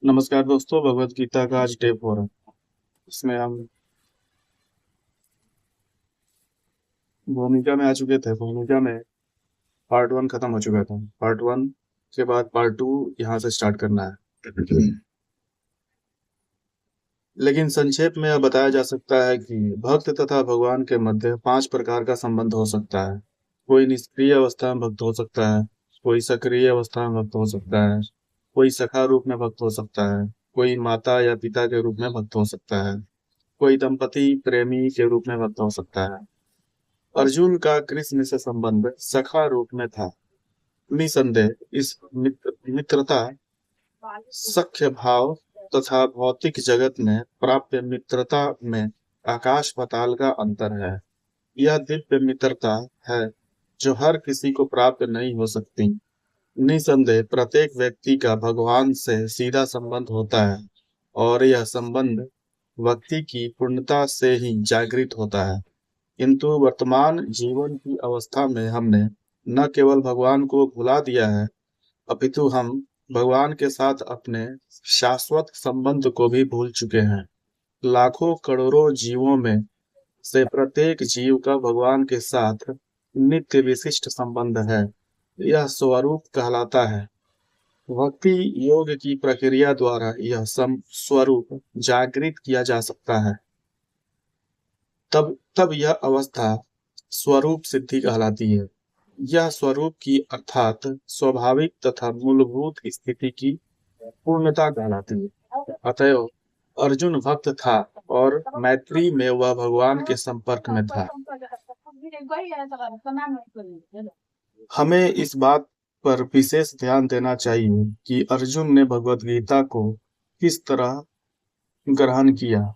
नमस्कार दोस्तों, भगवत गीता का आज डे 4 है। इसमें हम भूमिका में आ चुके थे। भूमिका में पार्ट 1 खत्म हो चुका था। पार्ट 1 के बाद पार्ट 2 यहाँ से स्टार्ट करना है। लेकिन संक्षेप में यह बताया जा सकता है कि भक्त तथा भगवान के मध्य 5 प्रकार का संबंध हो सकता है। कोई निष्क्रिय अवस्था में भक्त हो सकता है, कोई सक्रिय अवस्था में भक्त हो सकता है, कोई सखा रूप में भक्त हो सकता है, कोई माता या पिता के रूप में भक्त हो सकता है, कोई दंपति प्रेमी के रूप में भक्त हो सकता है। अर्जुन का कृष्ण से संबंध सखा रूप में था। निसंदेह इस मित्रता सख्य भाव तथा भौतिक जगत में प्राप्य मित्रता में आकाश पाताल का अंतर है। यह दिव्य मित्रता है जो हर किसी को प्राप्त नहीं हो सकती। निसंदेह प्रत्येक व्यक्ति का भगवान से सीधा संबंध होता है और यह संबंध व्यक्ति की पूर्णता से ही जागृत होता है। किंतु वर्तमान जीवन की अवस्था में हमने न केवल भगवान को भुला दिया है, अपितु हम भगवान के साथ अपने शाश्वत संबंध को भी भूल चुके हैं। लाखों करोड़ों जीवों में से प्रत्येक जीव का भगवान के साथ नित्य विशिष्ट संबंध है। यह स्वरूप कहलाता है। भक्ति योग की प्रक्रिया द्वारा यह स्वरूप जागृत किया जा सकता है। तब तब यह अवस्था स्वरूप सिद्धि कहलाती है। यह स्वरूप की अर्थात स्वाभाविक तथा मूलभूत स्थिति की पूर्णता कहलाती है। अतएव अर्जुन भक्त था और मैत्री में वह भगवान के संपर्क में था। हमें इस बात पर विशेष ध्यान देना चाहिए कि अर्जुन ने भगवत गीता को किस तरह ग्रहण किया।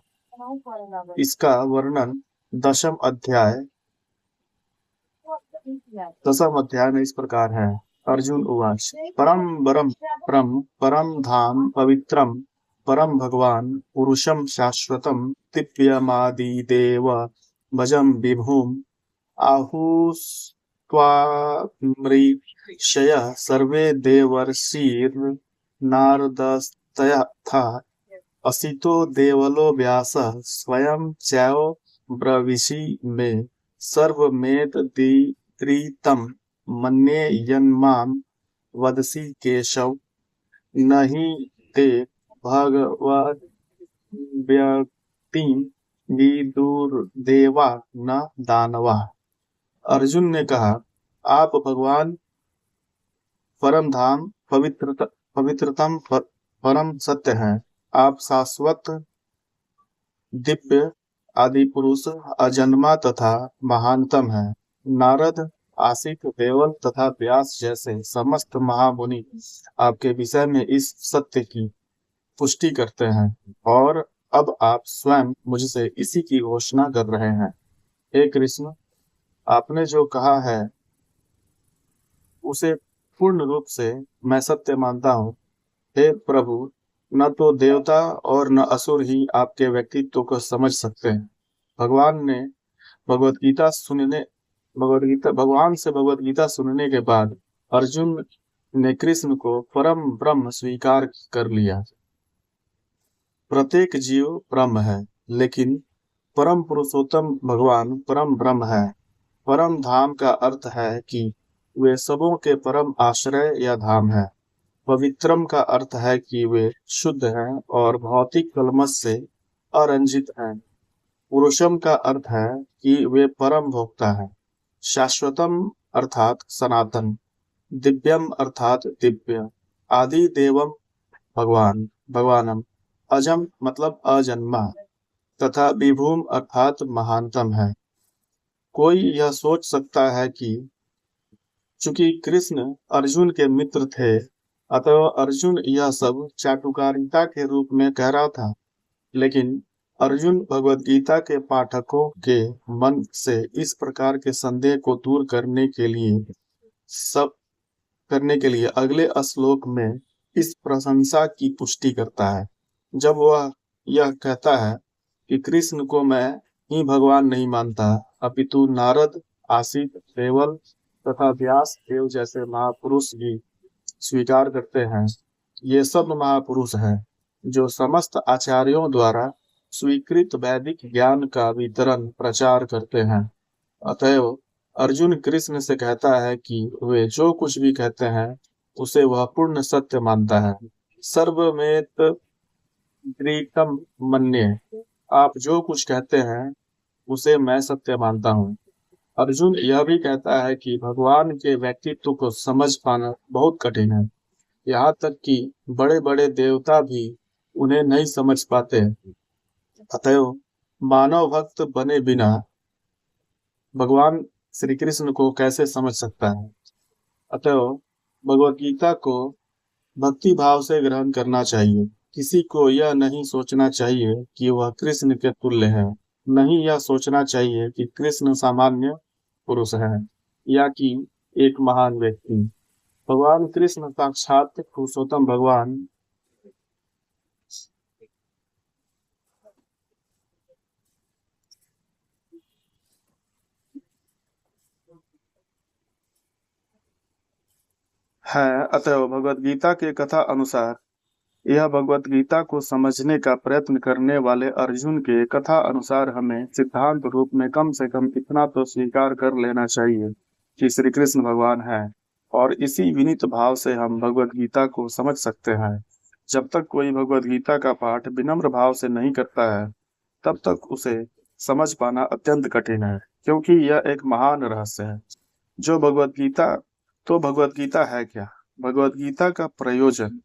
इसका वर्णन दसम अध्याय में इस प्रकार है। अर्जुन उवाच परम वरम परम धाम पवित्रम परम भगवान पुरुषम शाश्वतम दिव्यमादिदेव भजं विभुम आहुस्त्वामृषयः सर्वे देवर्षिर्नारदस्तथा असितो देवलो व्यासः स्वयं चैव ब्रवीषि मे सर्वमेतद्रीतं मन्ये यन्मां वदसि केशव न हि ते भगवद्व्यक्तिं विदुर्देवा न दानवा। अर्जुन ने कहा, आप भगवान परम धाम पवित्रतम परम सत्य हैं। आप शाश्वत दिव्य आदि पुरुष अजन्मा तथा महानतम है। नारद आसित देवल तथा व्यास जैसे समस्त महामुनि आपके विषय में इस सत्य की पुष्टि करते हैं और अब आप स्वयं मुझसे इसी की घोषणा कर रहे हैं। हे कृष्ण, आपने जो कहा है उसे पूर्ण रूप से मैं सत्य मानता हूँ। हे प्रभु, न तो देवता और न असुर ही आपके व्यक्तित्व को समझ सकते हैं। भगवान ने भगवान से भगवत गीता सुनने के बाद अर्जुन ने कृष्ण को परम ब्रह्म स्वीकार कर लिया। प्रत्येक जीव ब्रह्म है, लेकिन परम पुरुषोत्तम भगवान परम ब्रह्म है। परम धाम का अर्थ है कि वे सबों के परम आश्रय या धाम है। पवित्रम का अर्थ है कि वे शुद्ध हैं और भौतिक कलमश से अरंजित हैं। पुरुषम का अर्थ है कि वे परम भोक्ता हैं। शाश्वतम अर्थात सनातन, दिव्यम अर्थात दिव्य, आदि देवम भगवानम, अजम मतलब अजन्मा तथा विभूम अर्थात महानतम है। कोई यह सोच सकता है कि चूंकि कृष्ण अर्जुन के मित्र थे, अतः अर्जुन यह सब चाटुकारिता के रूप में कह रहा था। लेकिन अर्जुन भगवत गीता के पाठकों के मन से इस प्रकार के संदेह को दूर करने के लिए अगले श्लोक में इस प्रशंसा की पुष्टि करता है। जब वह यह कहता है कि कृष्ण को मैं ही भगवान नहीं मानता, अपितु नारद, आसित, देवल तथा व्यास देव जैसे महापुरुष भी स्वीकार करते हैं। ये सब महापुरुष हैं। जो समस्त आचार्यों द्वारा स्वीकृत वैदिक ज्ञान का वितरण प्रचार करते हैं। अतएव अर्जुन कृष्ण से कहता है कि वे जो कुछ भी कहते हैं उसे वह पूर्ण सत्य मानता है। सर्वमेत द्वितम मन्ये, आप जो कुछ कहते हैं उसे मैं सत्य मानता हूँ। अर्जुन यह भी कहता है कि भगवान के व्यक्तित्व को समझ पाना बहुत कठिन है। यहाँ तक कि बड़े बड़े देवता भी उन्हें नहीं समझ पाते। अतएव मानव भक्त बने बिना भगवान श्री कृष्ण को कैसे समझ सकता है। अतएव भगवत गीता को भक्ति भाव से ग्रहण करना चाहिए। किसी को यह नहीं सोचना चाहिए कि वह कृष्ण के तुल्य है। नहीं यह सोचना चाहिए कि कृष्ण सामान्य पुरुष है या कि एक महान व्यक्ति। भगवान कृष्ण साक्षात पुरुषोत्तम भगवान है। अतएव भगवत गीता के कथा अनुसार, यह भगवत गीता को समझने का प्रयत्न करने वाले अर्जुन के कथा अनुसार हमें सिद्धांत रूप में कम से कम इतना तो स्वीकार कर लेना चाहिए कि श्री कृष्ण भगवान है। और इसी विनीत भाव से हम भगवत गीता को समझ सकते हैं। जब तक कोई भगवत गीता का पाठ विनम्र भाव से नहीं करता है, तब तक उसे समझ पाना अत्यंत कठिन है, क्योंकि यह एक महान रहस्य है। जो भगवत गीता तो भगवत गीता है क्या? भगवत गीता का प्रयोजन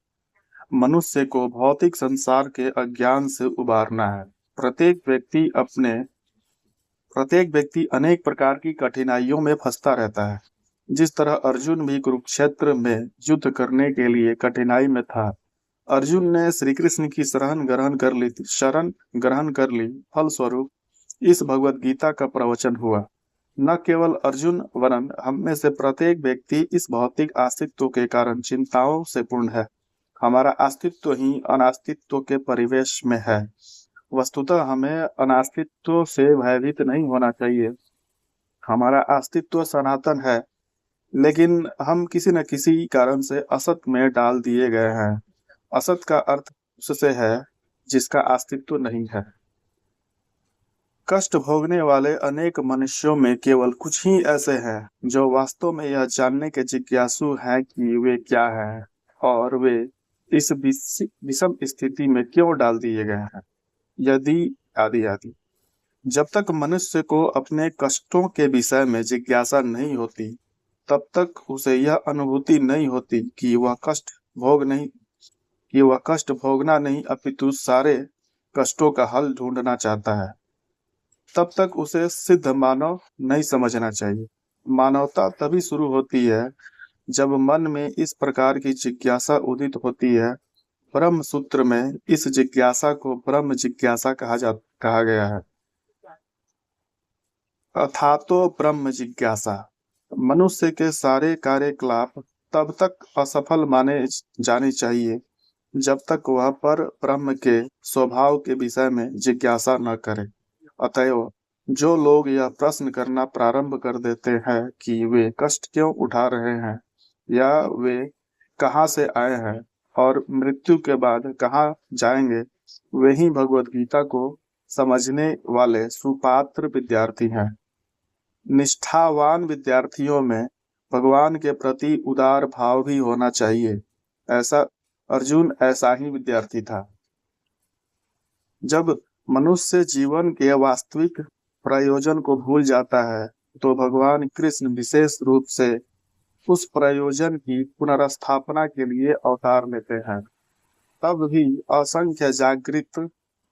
मनुष्य को भौतिक संसार के अज्ञान से उबारना है। प्रत्येक व्यक्ति अपने प्रत्येक व्यक्ति अनेक प्रकार की कठिनाइयों में फंसता रहता है। जिस तरह अर्जुन भी कुरुक्षेत्र में युद्ध करने के लिए कठिनाई में था। अर्जुन ने श्री कृष्ण की शरण ग्रहण कर ली। फलस्वरूप इस भगवत गीता का प्रवचन हुआ। न केवल अर्जुन वरन हम में से प्रत्येक व्यक्ति इस भौतिक अस्तित्व के कारण चिंताओं से पूर्ण है। हमारा अस्तित्व ही अनास्तित्व के परिवेश में है। वस्तुतः हमें अनास्तित्व से भयभीत नहीं होना चाहिए। हमारा अस्तित्व सनातन है, लेकिन हम किसी न किसी कारण से असत में डाल दिए गए हैं। असत का अर्थ उससे है जिसका अस्तित्व नहीं है। कष्ट भोगने वाले अनेक मनुष्यों में केवल कुछ ही ऐसे हैं जो वास्तव में यह जानने के जिज्ञासु हैं कि वे क्या हैं और वे इस विषम स्थिति में क्यों डाल दिए गए हैं। यदि आदि आदि जब तक मनुष्य को अपने कष्टों के विषय में जिज्ञासा नहीं होती, तब तक उसे यह अनुभूति नहीं होती कि वह कष्ट भोगना नहीं अपितु सारे कष्टों का हल ढूंढना चाहता है। तब तक उसे सिद्ध मानव नहीं समझना चाहिए। मानवता तभी शुरू होती है जब मन में इस प्रकार की जिज्ञासा उदित होती है। ब्रह्म सूत्र में इस जिज्ञासा को ब्रह्म जिज्ञासा कहा गया है। अथातो ब्रह्म जिज्ञासा। मनुष्य के सारे कार्यकलाप तब तक असफल माने जाने चाहिए जब तक वह पर ब्रह्म के स्वभाव के विषय में जिज्ञासा न करे। अतएव जो लोग यह प्रश्न करना प्रारंभ कर देते हैं कि वे कष्ट क्यों उठा रहे हैं या वे कहाँ से आए हैं और मृत्यु के बाद कहाँ जाएंगे, वे ही भगवत गीता को समझने वाले सुपात्र विद्यार्थी हैं। निष्ठावान विद्यार्थियों में भगवान के प्रति उदार भाव भी होना चाहिए। अर्जुन ऐसा ही विद्यार्थी था। जब मनुष्य जीवन के वास्तविक प्रयोजन को भूल जाता है, तो भगवान कृष्ण विशेष रूप से उस प्रयोजन की पुनर्स्थापना के लिए अवतार लेते हैं। तब भी असंख्य जागृत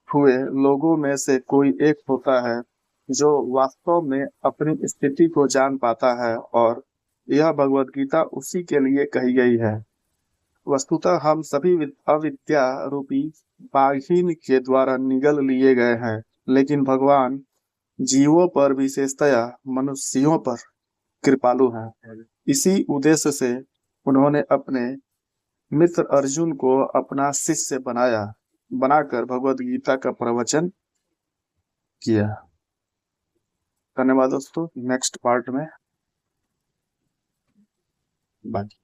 हुए लोगों में से कोई एक होता है जो वास्तव में अपनी स्थिति को जान पाता है, और यह भगवत गीता उसी के लिए कही गई है। वस्तुतः हम सभी अविद्या रूपी बाघीन के द्वारा निगल लिए गए हैं, लेकिन भगवान जीवों पर विशेषतया मनुष्यों पर कृपालु हैं। इसी उद्देश्य से उन्होंने अपने मित्र अर्जुन को अपना शिष्य बनाकर भगवत गीता का प्रवचन किया। धन्यवाद दोस्तों। नेक्स्ट पार्ट में बाकी